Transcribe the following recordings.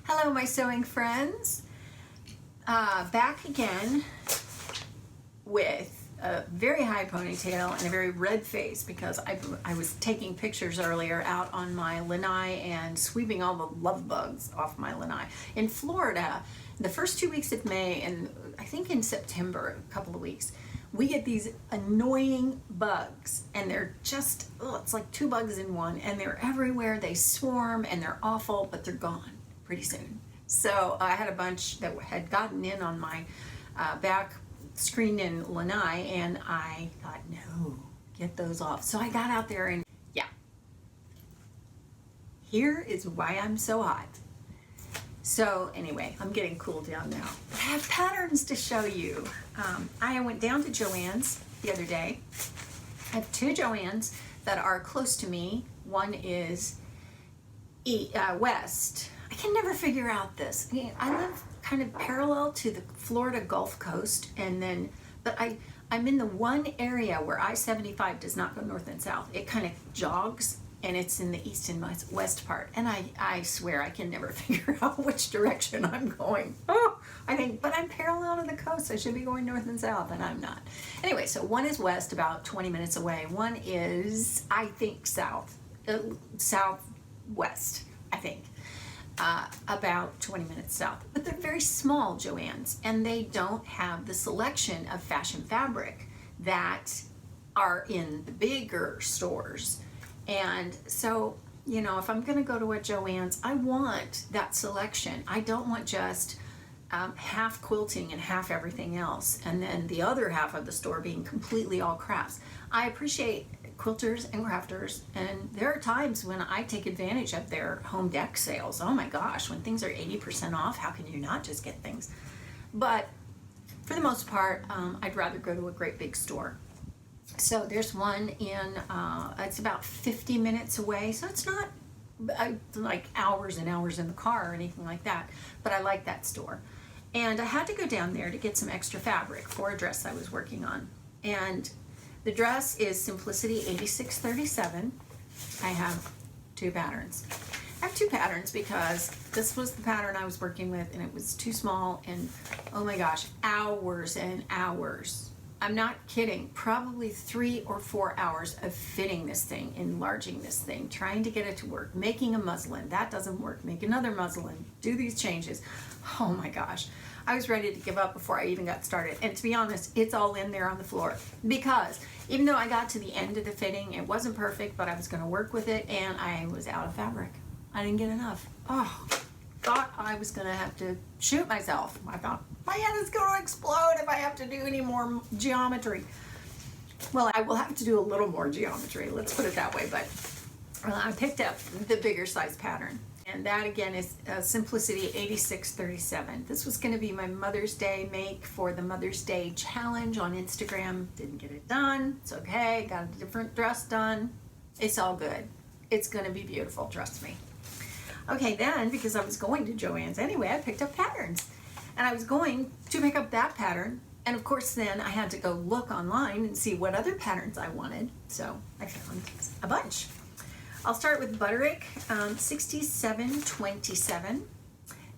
Hello, my sewing friends. Back again with a very high ponytail and a very red face because I was taking pictures earlier out on my lanai and sweeping all the love bugs off my lanai. In Florida, the first 2 weeks of May and I think in September, a couple of weeks, we get these annoying bugs and they're just, it's like 2 bugs in one and they're everywhere. They swarm and they're awful, but they're gone pretty soon. So I had a bunch that had gotten in on my back screen in lanai and I thought, no, get those off. So I got out there and yeah, here is why I'm so hot. So anyway, I'm getting cooled down now. But I have patterns to show you. I went down to JoAnn's the other day. I have 2 JoAnn's that are close to me. One is west. I can never figure out this. I live kind of parallel to the Florida Gulf Coast, but I'm in the one area where I-75 does not go north and south. It kind of jogs, and it's in the east and west part. And I swear I can never figure out which direction I'm going. Oh, I think, but I'm parallel to the coast. I should be going north and south, and I'm not. Anyway, so one is west, about 20 minutes away. One is, I think, southwest, I think. About 20 minutes south. But they're very small JoAnn's, and they don't have the selection of fashion fabric that are in the bigger stores. And so, you know, if I'm going to go to a JoAnn's, I want that selection. I don't want just half quilting and half everything else, and then the other half of the store being completely all crafts. I appreciate quilters and crafters, and there are times when I take advantage of their home deck sales. Oh my gosh, when things are 80% off, how can you not just get things? But for the most part, I'd rather go to a great big store. So there's one in, it's about 50 minutes away, so it's not like hours and hours in the car or anything like that, but I like that store. And I had to go down there to get some extra fabric for a dress I was working on. And the dress is Simplicity 8637. I have 2 patterns. I have 2 patterns because this was the pattern I was working with and it was too small, and oh my gosh, hours and hours. I'm not kidding, probably 3 or 4 hours of fitting this thing, enlarging this thing, trying to get it to work, making a muslin. That doesn't work. Make another muslin, do these changes. Oh my gosh. I was ready to give up before I even got started. And to be honest, it's all in there on the floor because even though I got to the end of the fitting, it wasn't perfect, but I was going to work with it and I was out of fabric. I didn't get enough. Oh, thought I was going to have to shoot myself. I thought my head is going to explode if I have to do any more geometry. Well, I will have to do a little more geometry, let's put it that way, but I picked up the bigger size pattern. And that again is Simplicity 8637. This was going to be my Mother's Day make for the Mother's Day challenge on Instagram. Didn't get it done. It's okay. Got a different dress done. It's all good. It's going to be beautiful. Trust me. Okay, then because I was going to JoAnn's anyway, I picked up patterns. And I was going to pick up that pattern. And of course, then I had to go look online and see what other patterns I wanted. So I found a bunch. I'll start with Butterick 6727.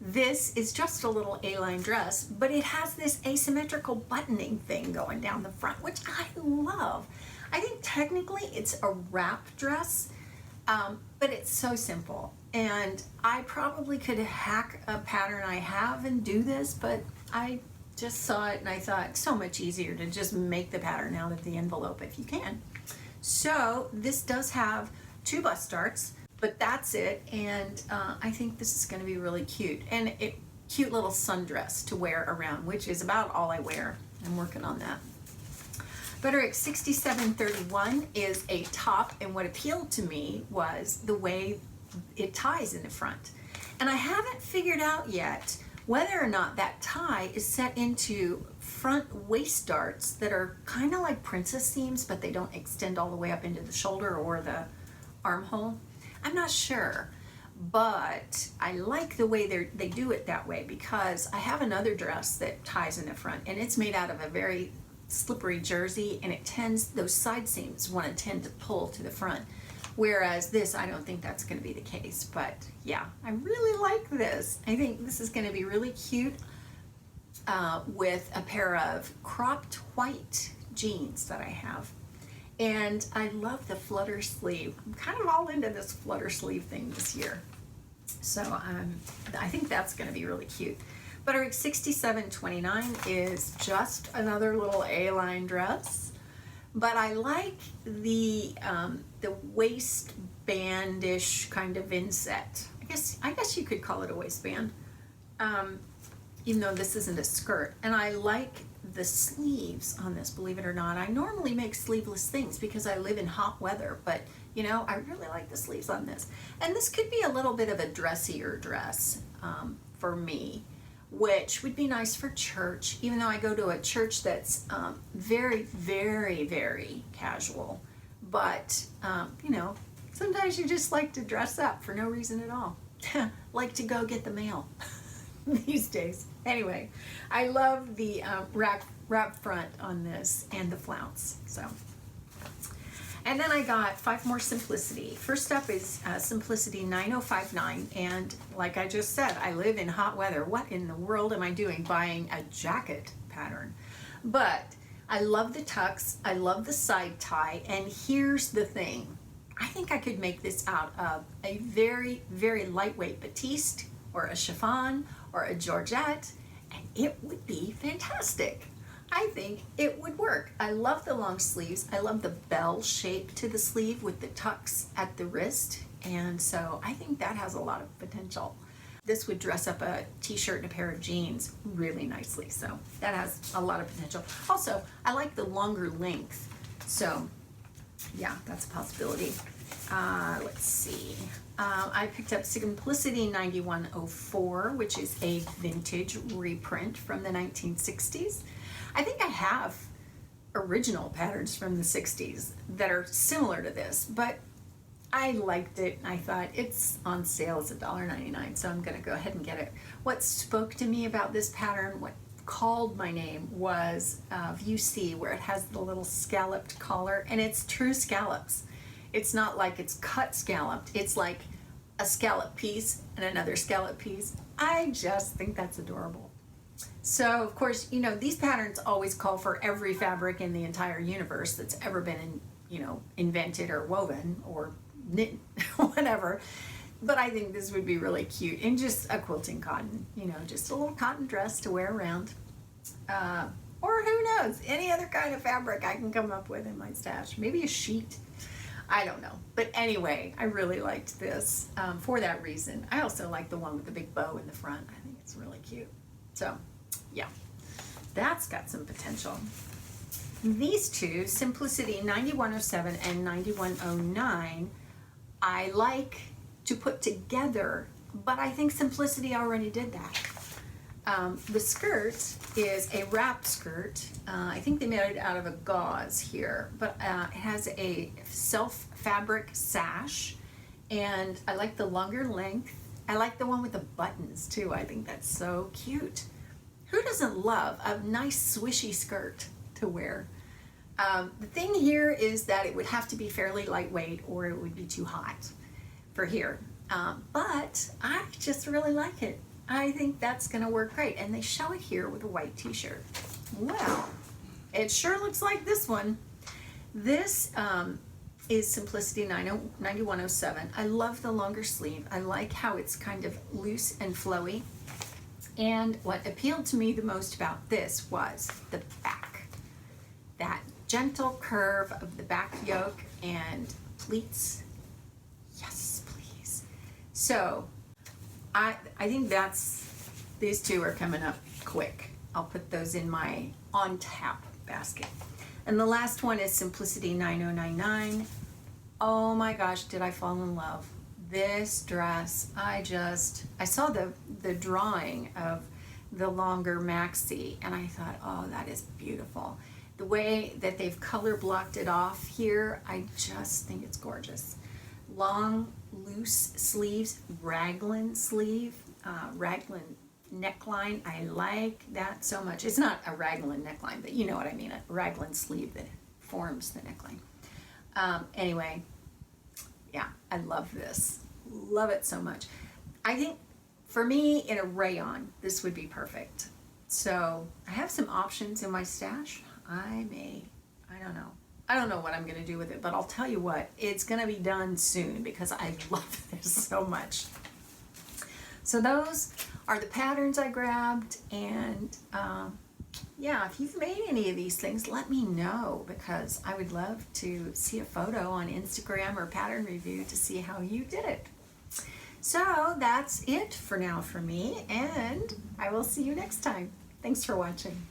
This is just a little A-line dress, but it has this asymmetrical buttoning thing going down the front, which I love. I think technically it's a wrap dress, but it's so simple. And I probably could hack a pattern I have and do this, but I just saw it and I thought it's so much easier to just make the pattern out of the envelope if you can. So this does have 2 bust darts, but that's it, and I think this is going to be really cute, and a cute little sundress to wear around, which is about all I wear. I'm working on that. Butterick 6731 is a top, and what appealed to me was the way it ties in the front, and I haven't figured out yet whether or not that tie is set into front waist darts that are kind of like princess seams, but they don't extend all the way up into the shoulder or the armhole. I'm not sure, but I like the way they do it that way because I have another dress that ties in the front and it's made out of a very slippery jersey, and those side seams want to tend to pull to the front. Whereas this, I don't think that's going to be the case. But yeah, I really like this. I think this is going to be really cute with a pair of cropped white jeans that I have. And I love the flutter sleeve. I'm kind of all into this flutter sleeve thing this year. So I think that's going to be really cute. But our $67.29 is just another little A-line dress. But I like the waistband-ish kind of inset. I guess you could call it a waistband, even though this isn't a skirt. And I like the sleeves on this, believe it or not. I normally make sleeveless things because I live in hot weather, but you know, I really like the sleeves on this. And this could be a little bit of a dressier dress for me, which would be nice for church, even though I go to a church that's very, very, very casual. But, you know, sometimes you just like to dress up for no reason at all. Like to go get the mail these days. Anyway, I love the wrap front on this and the flounce. So, and then I got 5 more Simplicity. First up is Simplicity 9059, and like I just said, I live in hot weather. What in the world am I doing buying a jacket pattern? But I love the tucks, I love the side tie, and here's the thing. I think I could make this out of a very, very lightweight batiste or a chiffon or a georgette, and it would be fantastic. I think it would work. I love the long sleeves. I love the bell shape to the sleeve with the tucks at the wrist, and so I think that has a lot of potential. This would dress up a t-shirt and a pair of jeans really nicely, so that has a lot of potential. Also, I like the longer length, so yeah, that's a possibility. Let's see. I picked up Simplicity 9104, which is a vintage reprint from the 1960s. I think I have original patterns from the 60s that are similar to this, but I liked it. I thought it's on sale, it's $1.99, so I'm going to go ahead and get it. What spoke to me about this pattern, what called my name, was View C, where it has the little scalloped collar, and it's true scallops. It's not like it's cut scalloped. It's like a scallop piece and another scallop piece. I just think that's adorable. So, of course, you know, these patterns always call for every fabric in the entire universe that's ever been, invented or woven or knit, whatever. But I think this would be really cute in just a quilting cotton, just a little cotton dress to wear around. Or who knows, any other kind of fabric I can come up with in my stash. Maybe a sheet. I don't know. But anyway, I really liked this for that reason. I also like the one with the big bow in the front. I think it's really cute. So, yeah, that's got some potential. These two, Simplicity 9107 and 9109, I like to put together, but I think Simplicity already did that. The skirt is a wrap skirt. I think they made it out of a gauze here, but it has a self fabric sash, and I like the longer length. I like the one with the buttons too. I think that's so cute. Who doesn't love a nice swishy skirt to wear? The thing here is that it would have to be fairly lightweight or it would be too hot for here. But I just really like it. I think that's gonna work great. And they show it here with a white t-shirt. Well, it sure looks like this one. This is Simplicity 9107. I love the longer sleeve. I like how it's kind of loose and flowy. And what appealed to me the most about this was the back. That gentle curve of the back yoke and pleats. Yes, please. So I think these two are coming up quick. I'll put those in my on tap basket. And the last one is Simplicity 9099. Oh my gosh, did I fall in love. This dress, I saw the drawing of the longer maxi and I thought, oh, that is beautiful. The way that they've color blocked it off here, I just think it's gorgeous. Long, loose sleeves, raglan sleeve, raglan neckline. I like that so much. It's not a raglan neckline, but you know what I mean, a raglan sleeve that forms the neckline. Anyway, Yeah, I love this. Love it so much. I think for me in a rayon, this would be perfect. So I have some options in my stash. I don't know. I don't know what I'm going to do with it, but I'll tell you what, it's going to be done soon because I love this so much. So those are the patterns I grabbed, and yeah, if you've made any of these things, let me know because I would love to see a photo on Instagram or Pattern Review to see how you did it. So that's it for now for me, and I will see you next time. Thanks for watching.